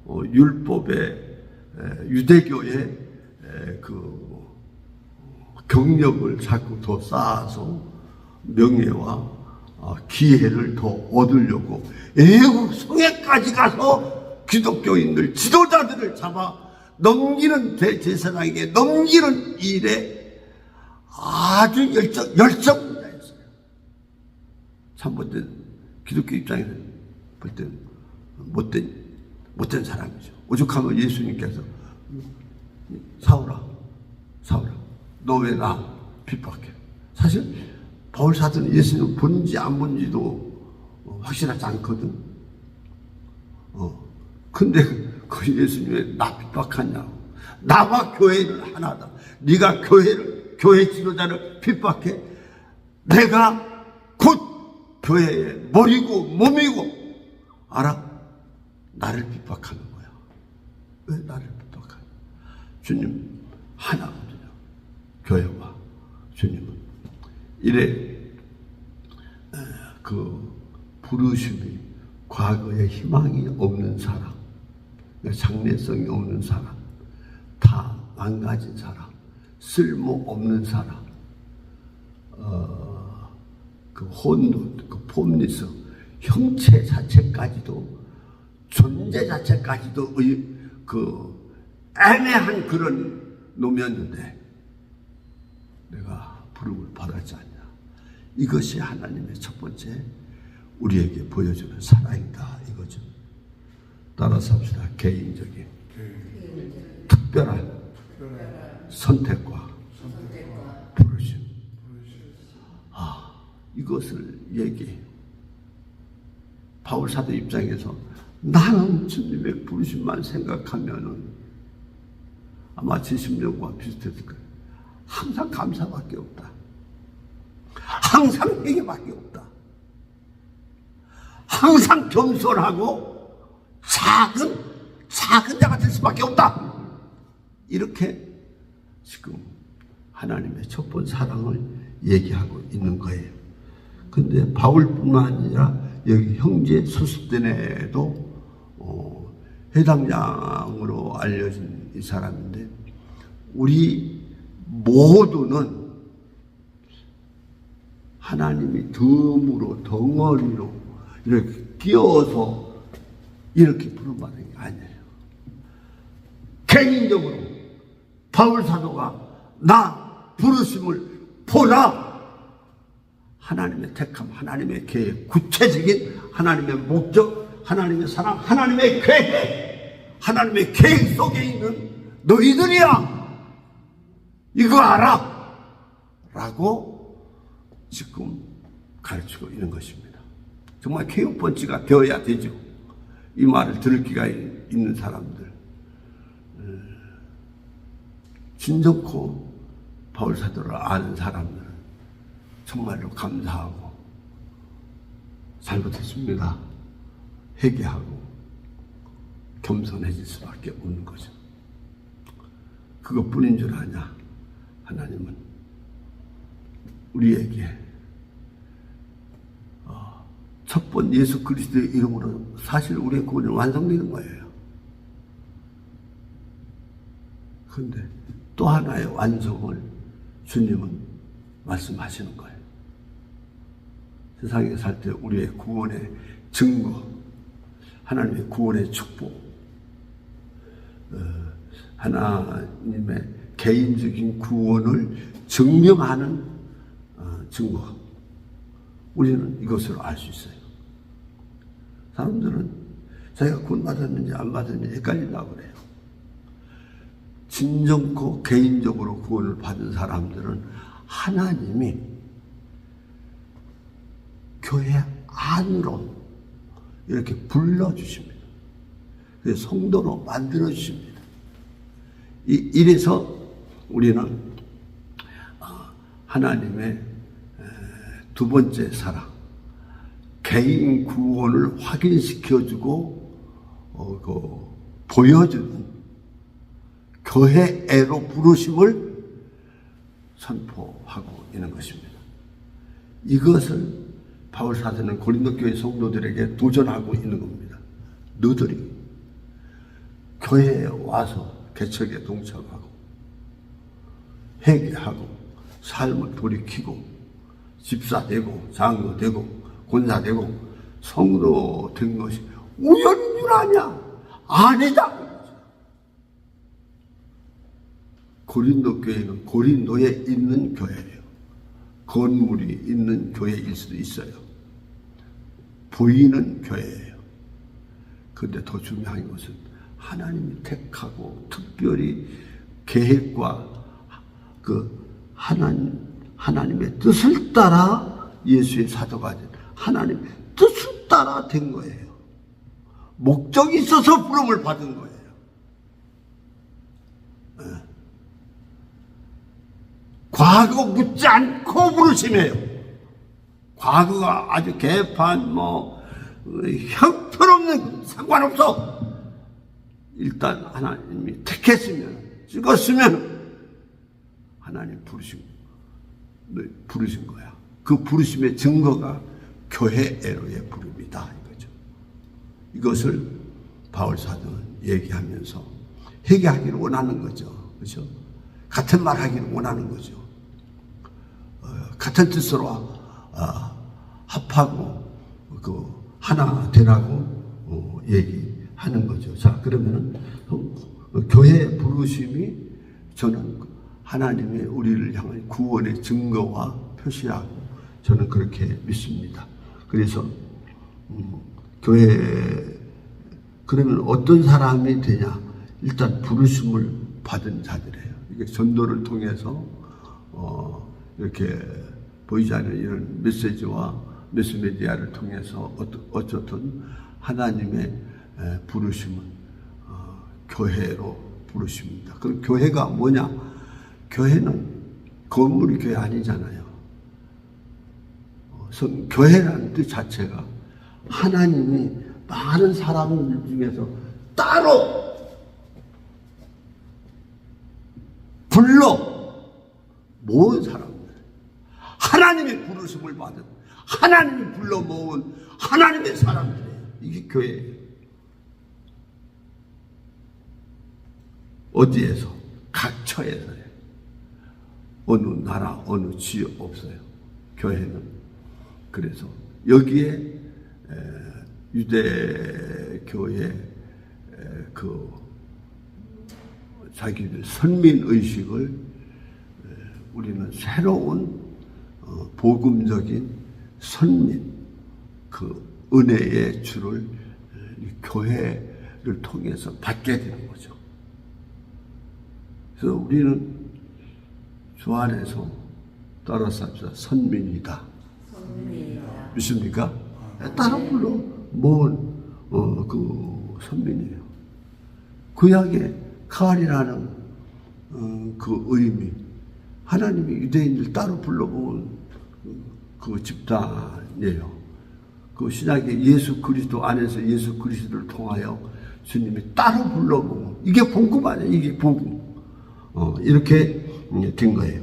율법의 유대교의 그 경력을 자꾸 더 쌓아서 명예와 기회를 더 얻으려고 애국 성회까지 가서 기독교인들 지도자들을 잡아 넘기는 대제사장에게 넘기는 일에 아주 열정자였어요. 참 못된, 기독교 입장에서 볼 때는 못된 사람이죠. 오죽하면 예수님께서 사울아 너 왜 나 핍박해? 사실 바울 사도는 예수님 본지 안 본지도 확실하지 않거든. 근데 그 예수님 왜 나 핍박하냐고. 나와 교회를 하나다. 네가 교회 지도자를 핍박해. 내가 곧 교회의 머리고 몸이고, 알아? 나를 핍박하는 거야. 왜 나를 핍박하냐? 주님 하나거든요. 교회와 주님은. 이래 그 부르심이 과거에 희망이 없는 사람, 장래성이 없는 사람, 다 망가진 사람, 쓸모없는 사람, 그 혼돈, 그 폼리스, 형체 자체까지도, 존재 자체까지도 그 애매한 그런 놈이었는데 내가 부름을 받았지 않냐. 이것이 하나님의 첫 번째 우리에게 보여주는 사랑이다 이거죠. 따라서 합시다. 개인적인 특별한 선택과 부르심. 이것을 얘기해요. 바울 사도 입장에서 나는 주님의 부르심만 생각하면은 아마 제 심정과 비슷했을 거예요. 항상 감사밖에 없다. 항상 회개밖에 없다. 항상 겸손하고 작은 자가 될 수밖에 없다. 이렇게 지금 하나님의 첫 번 사랑을 얘기하고 있는 거예요. 근데 바울뿐만 아니라 여기 형제 소스데네도 해당장으로 알려진 이 사람인데, 우리 모두는 하나님이 덤으로 덩어리로 이렇게 끼워서 이렇게 부름받은 게 아니에요. 개인적으로 바울 사도가 나 부르심을 보라. 하나님의 택함, 하나님의 계획, 구체적인 하나님의 목적, 하나님의 사랑, 하나님의 계획, 하나님의 계획 속에 있는 너희들이야. 이거 알아. 라고 지금 가르치고 있는 것입니다. 정말 개혁번지가 되어야 되죠. 이 말을 들을 기가 있는 사람들. 진정코 바울 사도를 아는 사람들은 정말로 감사하고 잘못했습니다. 회개하고 겸손해질 수밖에 없는 거죠. 그것뿐인 줄 아냐? 하나님은 우리에게 첫 번 예수 그리스도의 이름으로 사실 우리의 구원이 완성되는 거예요. 그런데 또 하나의 완성을 주님은 말씀하시는 거예요. 세상에 살 때 우리의 구원의 증거, 하나님의 구원의 축복, 하나님의 개인적인 구원을 증명하는 증거. 우리는 이것을 알 수 있어요. 사람들은 자기가 구원 받았는지 안 받았는지 헷갈린다고 그래요. 진정코 개인적으로 구원을 받은 사람들은 하나님이 교회 안으로 이렇게 불러주십니다. 그래서 성도로 만들어주십니다. 이래서 우리는 하나님의 두 번째 사랑, 개인 구원을 확인시켜주고 보여주는 교회애로 부르심을 선포하고 있는 것입니다. 이것을 바울 사도는 고린도 교회 성도들에게 도전하고 있는 겁니다. 너희들이 교회에 와서 개척에 동참하고 회개하고 삶을 돌이키고 집사 되고 장로 되고 권사 되고 성도 된 것이 우연인 줄 아냐? 아니다. 고린도 교회는 고린도에 있는 교회예요. 건물이 있는 교회일 수도 있어요. 보이는 교회예요. 그런데 더 중요한 것은 하나님이 택하고 특별히 계획과 하나님의 뜻을 따라 예수의 사도가 된 하나님의 뜻을 따라 된 거예요. 목적이 있어서 부름을 받은 거예요. 과거 묻지 않고 부르심이에요. 과거가 아주 개판 형편없는 상관없어. 일단 하나님이 택했으면 찍었으면 하나님 부르신 거야. 그 부르심의 증거가 교회애로의 부름이다 이거죠. 이것을 바울 사도는 얘기하면서 회개하기를 원하는 거죠. 그렇죠? 같은 말 하기를 원하는 거죠. 같은 뜻으로 합하고 하나 되라고 얘기하는 거죠. 자, 그러면은 교회 부르심이 저는 하나님의 우리를 향한 구원의 증거와 표시라고 저는 그렇게 믿습니다. 그래서 교회 그러면 어떤 사람이 되냐? 일단 부르심을 받은 자들이에요. 이게 전도를 통해서 이렇게 보이지 않는 이런 메시지와 매스미디어를 통해서 어쨌든 하나님의 부르심은 교회로 부르십니다. 그럼 교회가 뭐냐? 교회는 건물이 교회 아니잖아요. 교회라는 뜻 자체가 하나님이 많은 사람들 중에서 따로 불러 모은 사람들, 하나님의 부르심을 받은, 하나님이 불러 모은 하나님의 사람들이에요. 이게 교회예요. 어디에서? 각처에서요. 어느 나라, 어느 지역 없어요. 교회는. 그래서 여기에 유대교의 자기들 선민의식을 우리는 새로운 복음적인 선민, 은혜의 줄을 교회를 통해서 받게 되는 거죠. 그래서 우리는 주 안에서 따라서 선민이다. 믿습니까? 따로 불러 모은 선민이에요. 구약의 칼이라는 그 의미, 하나님이 유대인들 따로 불러 모은 그 집단이에요. 그 신약의 예수 그리스도 안에서 예수 그리스도를 통하여 주님이 따로 불러 모은, 이게 복음 아니에요. 이게 복음. 이렇게 된 거예요.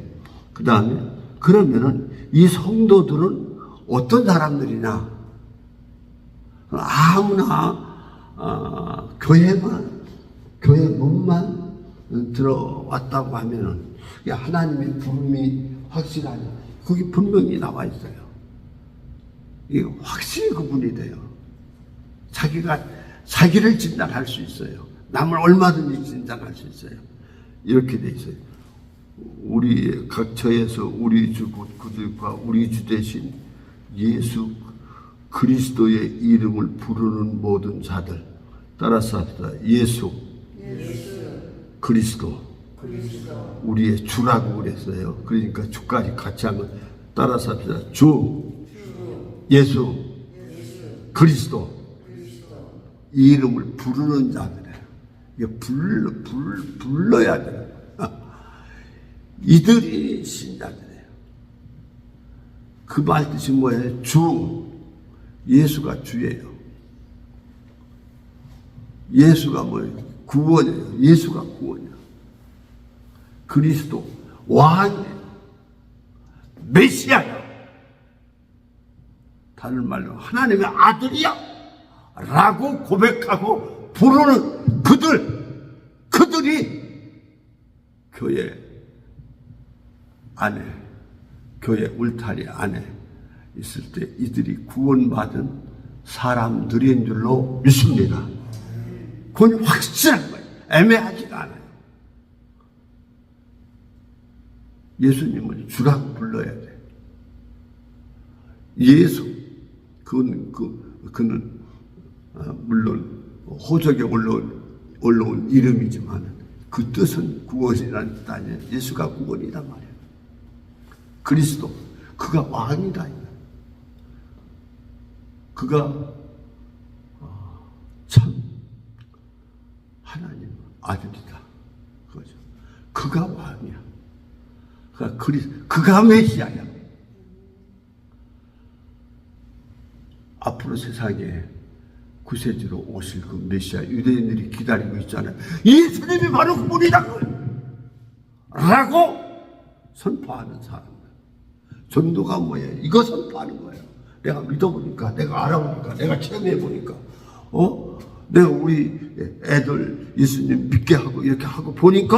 그 다음에 그러면은 이 성도들은 어떤 사람들이냐? 아무나 교회 문만 들어왔다고 하면은 하나님의 부름이 확실하냐? 거기 분명히 나와 있어요. 이게 확실히 구분이 돼요. 자기를 진단할 수 있어요. 남을 얼마든지 진단할 수 있어요. 이렇게 돼 있어요. 우리 각처에서 우리 주 곧 그들과 우리 주 대신 예수 그리스도의 이름을 부르는 모든 자들 따라서 합시다. 예수 그리스도 우리의 주라고 그랬어요. 그러니까 주까지 같이 하면 따라서 합시다. 주 예수 그리스도 이 이름을 부르는 자들이에요. 이게 불러야 돼요. 이들이 신자들이에요. 그 말 뜻이 뭐예요? 주 예수가 주예요. 예수가 뭐예요? 구원이에요. 예수가 구원이에요. 그리스도 왕이에요. 메시아야. 다른 말로 하나님의 아들이야 라고 고백하고 부르는 그들이 교회 안에, 교회 울타리 안에 있을 때 이들이 구원받은 사람들인 줄로 믿습니다. 그건 확실한 거예요. 애매하지가 않아요. 예수님을 주라고 불러야 돼. 예수, 그는 물론 호적에 올라온 이름이지만 그 뜻은 구원이라는 뜻 아니에요. 예수가 구원이란 말이에요. 그리스도, 그가 왕이다. 그가 참 하나님 아들이다. 그거죠. 그가 왕이야. 그가 메시아야. 앞으로 세상에 구세주로 오실 그 메시아 유대인들이 기다리고 있잖아요. 예수님이 바로 그분이다 라고 선포하는 사람. 전도가 뭐예요? 이거 선포하는 거예요. 내가 믿어보니까, 내가 알아보니까, 내가 체험해보니까, 내가 우리 애들 예수님 믿게 하고 이렇게 하고 보니까,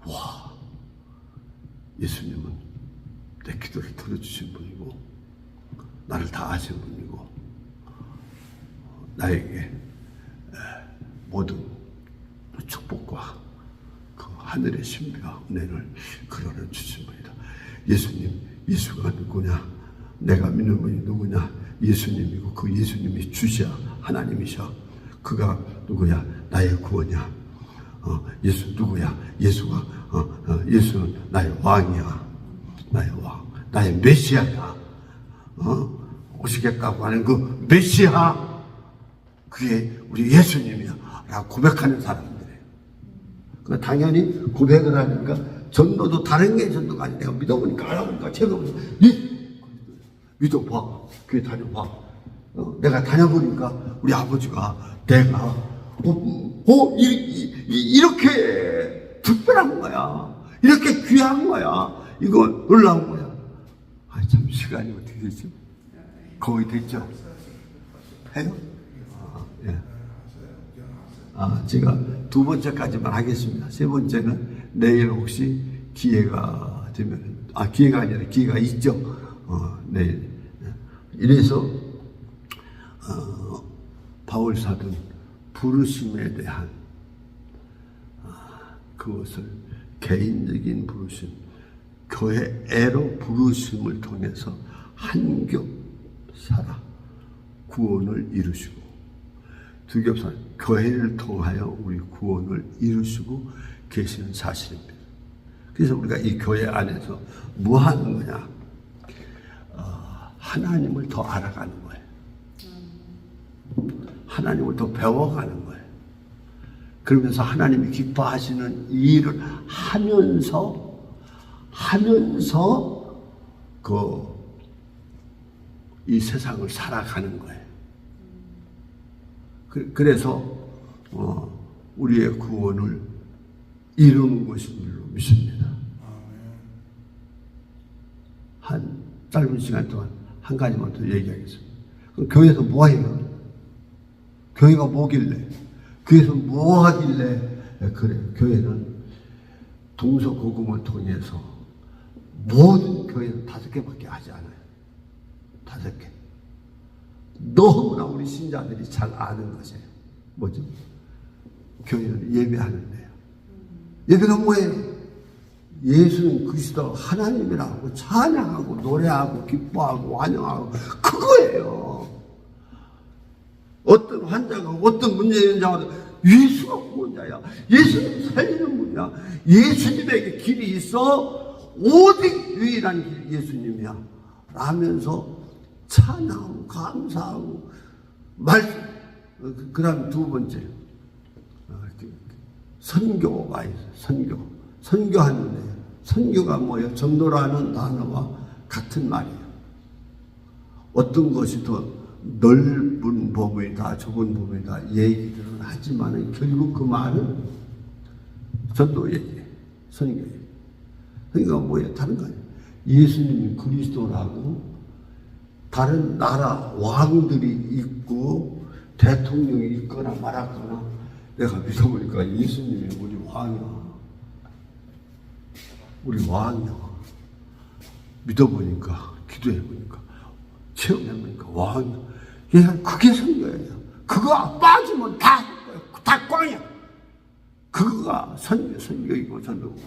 와, 예수님은 내 기도를 들어주신 분이고, 나를 다 아신 분이고, 나에게 모든 축복과 그 하늘의 신비와 은혜를 그려내 주신 분이다. 예수님, 예수가 누구냐? 내가 믿는 분이 누구냐? 예수님이고 그 예수님이 주시야 하나님이셔. 그가 누구야? 나의 구원이야. 예수 누구야? 예수가 예수는 나의 왕이야. 나의 왕, 나의 메시아야. 오시겠다고 하는 그 메시아, 그게 우리 예수님이야 라고 고백하는 사람들이에요. 당연히 고백을 하니까 전도도 다른 게 전도가 아니라 내가 믿어보니까 알아보니까 체험해보니까 믿어봐. 교회 다녀봐. 내가 다녀보니까 우리 아버지가 내가 이렇게 특별한 거야. 이렇게 귀한 거야. 이거 놀라운 거야. 참 시간이 어떻게 되지? 거의 됐죠? 해요? 예. 제가 두 번째까지만 하겠습니다. 세 번째는 내일 혹시 기회가 되면, 기회가 아니라 기회가 있죠. 내일. 이래서, 바울사도는 부르심에 대한, 그것을 개인적인 부르심, 교회 애로 부르심을 통해서 한겹 살아 구원을 이루시고, 두겹살 교회를 통하여 우리 구원을 이루시고 계시는 사실입니다. 그래서 우리가 이 교회 안에서 뭐 하는 거냐? 하나님을 더 알아가는 거예요. 하나님을 더 배워가는 거예요. 그러면서 하나님이 기뻐하시는 이 일을 하면서 이 세상을 살아가는 거예요. 그래서 우리의 구원을 이루는 것인 줄로 믿습니다. 한 짧은 시간 동안 한 가지만 더 얘기하겠습니다. 그럼 교회에서 뭐 해요? 교회가 뭐길래? 교회에서 뭐 하길래? 그래요. 교회는 동서고금을 통해서 모든 교회는 5개밖에 하지 않아요. 5개. 너무나 우리 신자들이 잘 아는 것이에요. 뭐죠? 교회는 예배하는데요. 예배가 뭐예요? 예수는 그리스도 하나님이라고 찬양하고 노래하고 기뻐하고 환영하고 그거예요. 어떤 환자가 어떤 문제 있는 자가 예수가 구원자야. 예수님 살리는 분이야. 예수님에게 길이 있어. 오직 유일한 길이 예수님이야. 라면서 찬양하고 감사하고 말씀. 그 다음 두 번째 선교가 있어요. 선교하는데 선교가 뭐예요? 전도라는 단어와 같은 말이에요. 어떤 것이 더 넓은 범위다 좁은 범위다 얘기들은 하지만 결국 그 말은 전도 얘기예요. 선교예요. 그러니까 뭐예요? 다른 거 아니에요. 예수님이 그리스도라고 다른 나라 왕들이 있고 대통령이 있거나 말았거나 내가 믿어보니까 예수님이 우리 왕이야. 우리 왕이야. 믿어보니까 기도해보니까 체험해보니까 왕이야. 그게 선교예요. 그거 빠지면 다 꽝이야. 그거가 선교이고 전도고.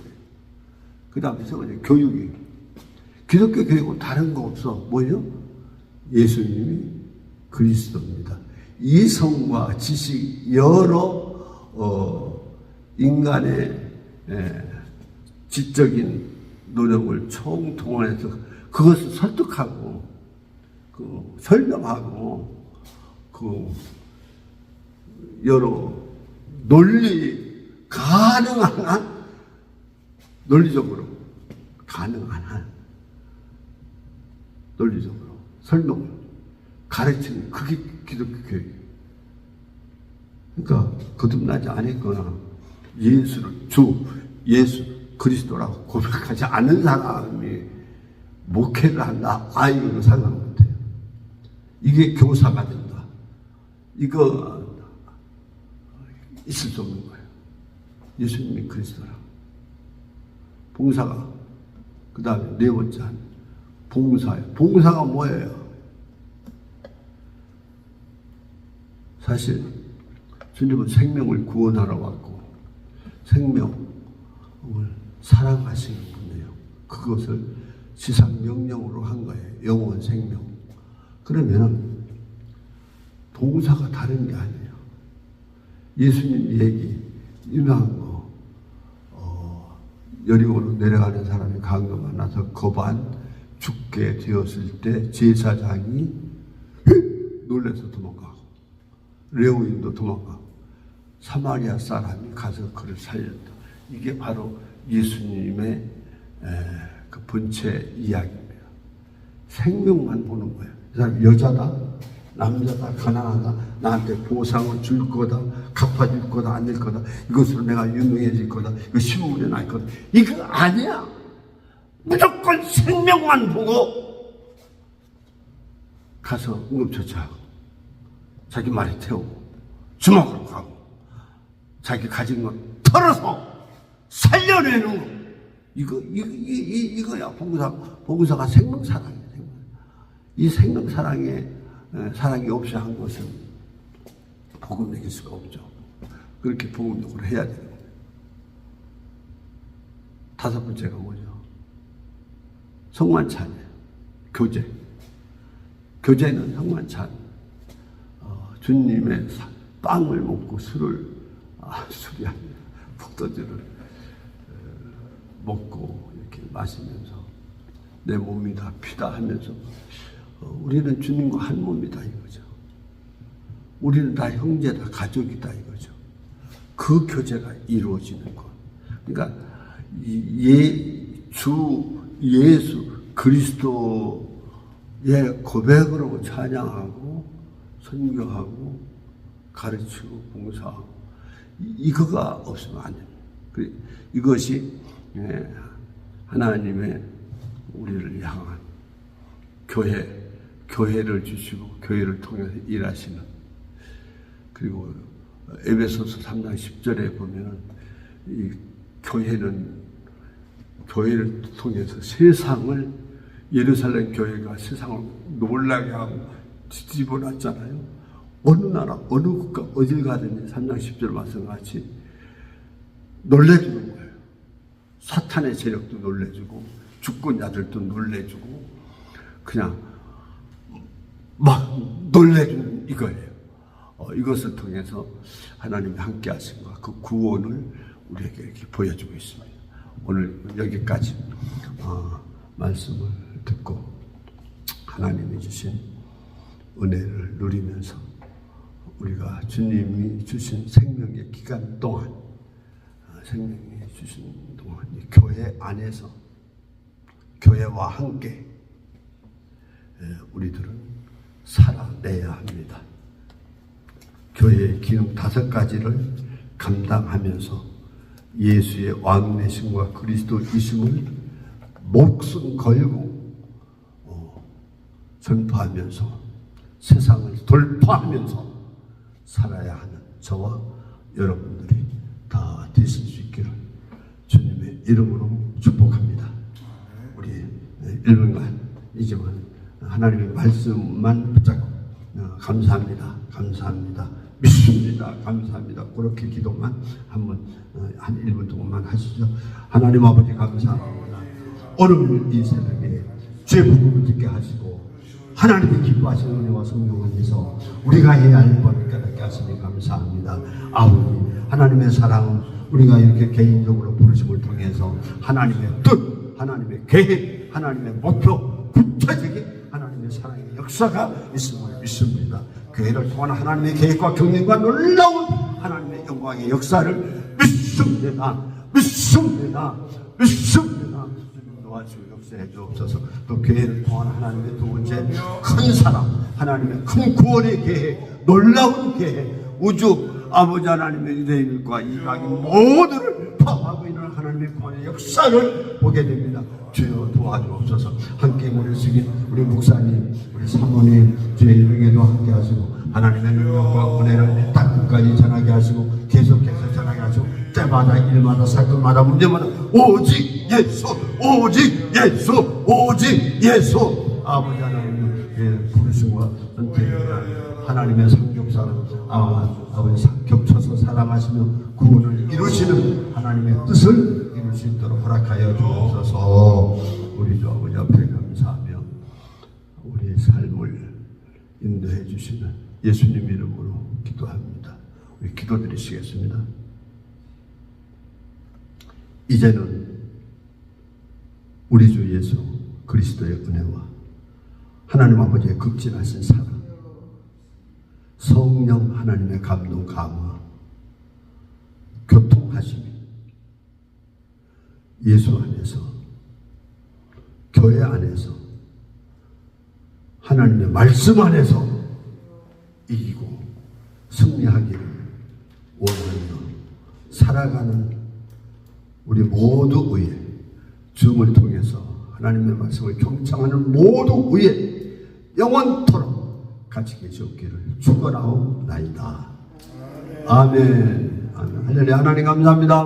그 다음에 세 번째 교육이. 기독교 교육은 다른 거 없어. 뭐예요? 예수님이 그리스도입니다. 이성과 지식 여러 인간의 지적인 노력을 총동원해서 그것을 설득하고 설명하고 여러 논리적으로 가능한 한 논리적으로 설명을 가르치는 그게 기독교 교육이에요. 그러니까 거듭나지 않았거나 예수를 예수 그리스도라고 고백하지 않는 사람이 목회를 한다. 이거는 상관 못해요. 이게 교사가 된다. 이거 있을 수 없는 거예요. 예수님이 그리스도라. 봉사가 그 다음에 네 번째 봉사예요. 봉사가 뭐예요? 사실 주님은 생명을 구원하러 왔고 생명을 사랑하시는 분이에요. 그것을 지상 명령으로 한 거예요. 영원 생명. 그러면 봉사가 다른 게 아니에요. 예수님 얘기 유명한 거 여리고로 내려가는 사람이 강도 만나서 거반 죽게 되었을 때 제사장이 놀라서 도망가고 레오인도 도망가고 사마리아 사람이 가서 그를 살렸다. 이게 바로 예수님의 그 본체 이야기입니다. 생명만 보는 거예요. 이 사람 여자다, 남자다, 가난하다, 나한테 보상을 줄 거다, 갚아줄 거다, 안 줄 거다, 이것으로 내가 유명해질 거다, 이거 신문에 날 거다. 이거 아니야. 무조건 생명만 보고 가서 응급처치하고 자기 말에 태우고 주먹으로 가고 자기 가진 걸 털어서 살려내는 거. 이거야. 봉사가 생명사랑이야. 이 생명사랑에 사랑이 없이 한 것은 복음 내길 수가 없죠. 그렇게 복음적으로 해야 되는 거예요. 다섯 번째가 뭐죠? 성만찬이에요. 교제. 교제는 성만찬. 주님의 빵을 먹고 술이 아니라 폭도주를 먹고 이렇게 마시면서 내 몸이다 피다 하면서 우리는 주님과 한 몸이다 이거죠. 우리는 다 형제다 가족이다 이거죠. 그 교제가 이루어지는 것. 그러니까 예수 그리스도의 고백으로 찬양하고 선교하고 가르치고 봉사하고 이거가 없으면 안 됩니다. 이것이 하나님의 우리를 향한 교회를 주시고 교회를 통해서 일하시는, 그리고 에베소서 3장 10절에 보면은 이 교회를 통해서 세상을, 예루살렘 교회가 세상을 놀라게 하고 뒤집어 놨잖아요. 어느 나라, 어느 국가, 어딜 가든지 3장 10절 말씀같이 놀래주는 거예요. 사탄의 세력도 놀래주고 주권자들도 놀래주고 그냥 막 놀래주는 이거예요. 이것을 통해서 하나님이 함께 하신 것, 그 구원을 우리에게 이렇게 보여주고 있습니다. 오늘 여기까지 말씀을 듣고 하나님이 주신 은혜를 누리면서 우리가 주님이 주신 생명의 기간 동안, 생명이 주신 동안 이 교회 안에서 교회와 함께 우리들은 살아내야 합니다. 교회의 기능 5가지를 감당하면서 예수의 왕되심과 그리스도이심을 목숨 걸고 전파하면서 세상을 돌파하면서 살아야 하는 저와 여러분들이 다 되실 수 있기를 주님의 이름으로 축복합니다. 우리 1분간이지만 하나님의 말씀만 붙잡고 감사합니다. 감사합니다. 믿습니다. 감사합니다. 그렇게 기도만 한번 한 1분 동안만 하시죠. 하나님 아버지 감사합니다. 오늘 이 새벽에 주의 복음을 듣게 하시고 하나님이 기뻐하시는 은혜와 성령 안에서 우리가 해야 할 법을 깨닫게 하시니 감사합니다. 아버지, 하나님의 사랑은 우리가 이렇게 개인적으로 부르심을 통해서 하나님의 뜻, 하나님의 계획, 하나님의 목표, 구체적인 하나님의 사랑의 역사가 있음을 믿습니다. 교회를 통한 하나님의 계획과 경륜과 놀라운 하나님의 영광의 역사를 믿습니다. 믿습니다. 믿습니다. 도와주시고 역사해 주옵소서. 또 교회를 통한 하나님의 두 번째 큰 사랑, 하나님의 큰 구원의 계획, 놀라운 계획, 우주 아버지 하나님의 유대인과 이방인 모두를 파하고 있는 하나님의 구원의 역사를 보게 됩니다. 주여 도와주옵소서. 함께 머리를 숙인 우리 목사님, 우리 사모님, 주의 이름에도 함께 하시고 하나님의 능력과 은혜를 땅끝까지 전하게 하시고 계속해서 전하게 하시고 때마다 일마다 사건마다 문제마다 오직 예수, 오직 예수, 오직 예수. 아버지 하나님의 부르심과 선택이라 하나님의 삼겹살은 아버지 겹쳐서 사랑하시며 구원을 이루시는 하나님의 뜻을 이룰 수 있도록 허락하여 주옵소서. 우리 주 아버지 앞에 감사하며 우리의 삶을 인도해 주시는 예수님 이름으로 기도합니다. 우리 기도드리시겠습니다. 이제는 우리 주 예수 그리스도의 은혜와 하나님 아버지의 극진하신 사랑, 성령 하나님의 감동 감화, 교통하심이 예수 안에서, 교회 안에서, 하나님의 말씀 안에서 이기고 승리하기를 원하며 살아가는 우리 모두 의에, 주음을 통해서 하나님의 말씀을 경청하는 모두 의에 영원토록 같이 계시옵기를 축원하옵나이다. 아멘. 아멘. 할렐루야. 하나님 감사합니다.